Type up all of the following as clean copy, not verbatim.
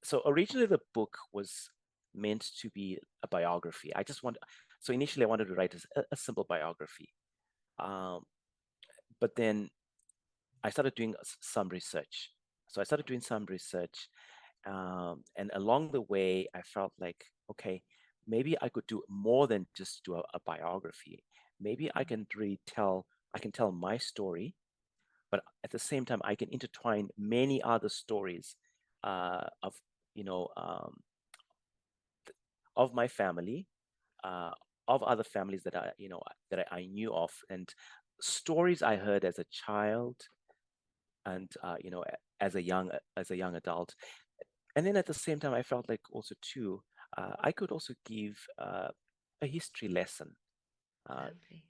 So originally the book was meant to be a biography. So initially I wanted to write a simple biography. Um, but then I started doing some research. So I started doing some research, and along the way, I felt like, okay, maybe I could do more than just do a biography. Maybe I can tell my story, but at the same time, I can intertwine many other stories of, you know, of my family, uh, of other families that I knew of, and stories I heard as a child, and as a young adult. And then at the same time, I felt like also too, I could also give a history lesson. Uh, Lovely.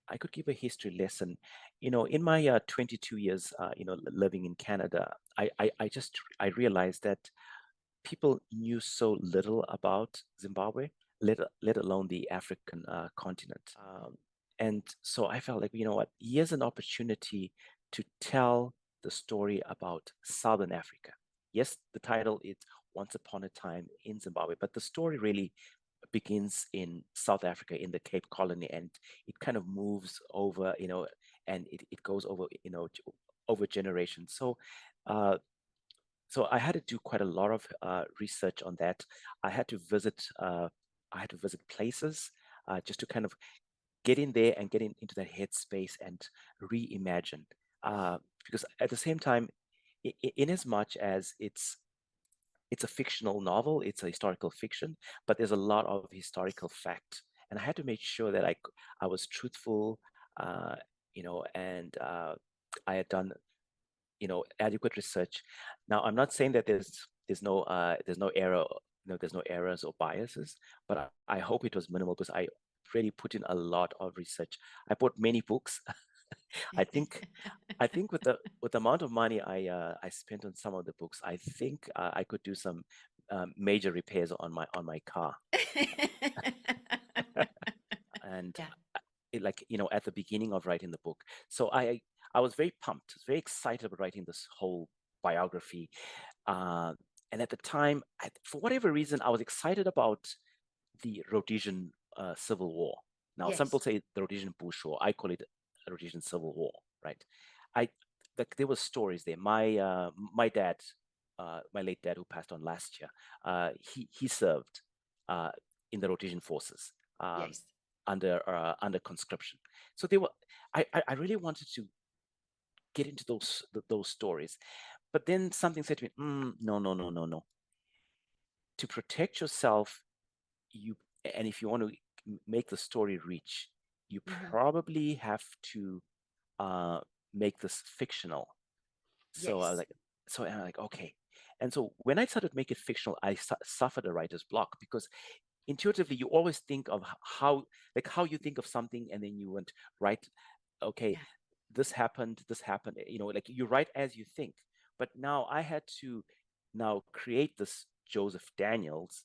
I could give a history lesson. In my 22 years, living in Canada, I realized that people knew so little about Zimbabwe, let alone the African continent. And so I felt like, you know what, here's an opportunity to tell the story about Southern Africa. Yes, the title is Once Upon a Time in Zimbabwe, but the story really begins in South Africa in the Cape Colony, and it kind of moves over, and it goes over, over generations. Uh, so I had to do quite a lot of research on that. I had to visit, I had to visit places just to kind of get in there and into that headspace and reimagine. Because at the same time, in as much as it's a fictional novel, it's a historical fiction, but there's a lot of historical fact, and I had to make sure that I was truthful, and I had done adequate research. Now, I'm not saying that there's no error, there's no errors or biases, but I hope it was minimal because I really put in a lot of research. I bought many books. I think I think with the amount of money I spent on some of the books, I think I could do some major repairs on my car. And Yeah. like at the beginning of writing the book, so I was very pumped, very excited about writing this whole biography. uh, and at the time, for whatever reason, I was excited about the Rhodesian Civil War. Now some people Yes. say the Rhodesian Bush War, I call it a Rhodesian Civil War, right? I Like, there were stories there. My dad, my late dad, who passed on last year, he served uh, in the Rhodesian forces, um, Yes. under conscription. So they were. I really wanted to get into those stories, but then something said to me, no, no, no, no, no. To protect yourself, you and if you want to make the story rich, you Hmm. probably have to uh, make this fictional. So I was Yes. like, so I'm like, okay. And so when I started to make it fictional, I suffered a writer's block, because intuitively you always think of how you think of something, and then you went write, okay, Yeah. this happened, like you write as you think. But now I had to now create this Joseph Daniels,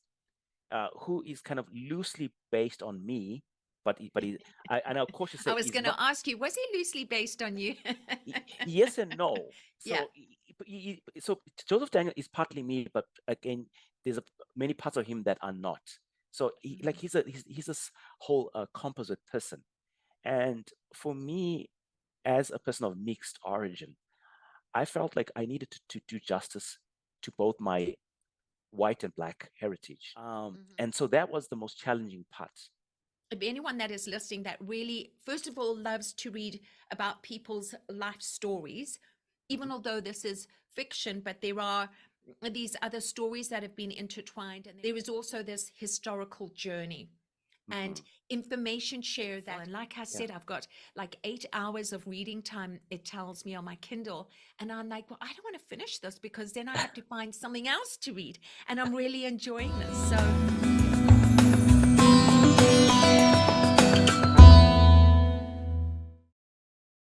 who is kind of loosely based on me, and of course you I say was he's going not. to ask you, was he loosely based on you? Yes and no. Yeah. So Joseph Daniel is partly me, but again, there's many parts of him that are not. So Mhm. he's this whole composite person. And for me, as a person of mixed origin, I felt like I needed to do justice to both my white and black heritage. Mhm. And so that was the most challenging part. If anyone that is listening that really, first of all, loves to read about people's life stories, Mhm, even although this is fiction, but there are these other stories that have been intertwined, and there is also this historical journey and mhm. information share that. And like I Yeah. said, I've got like 8 hours of reading time, it tells me on my Kindle. And I'm like, well, I don't want to finish this because then I have to find something else to read. And I'm really enjoying this. So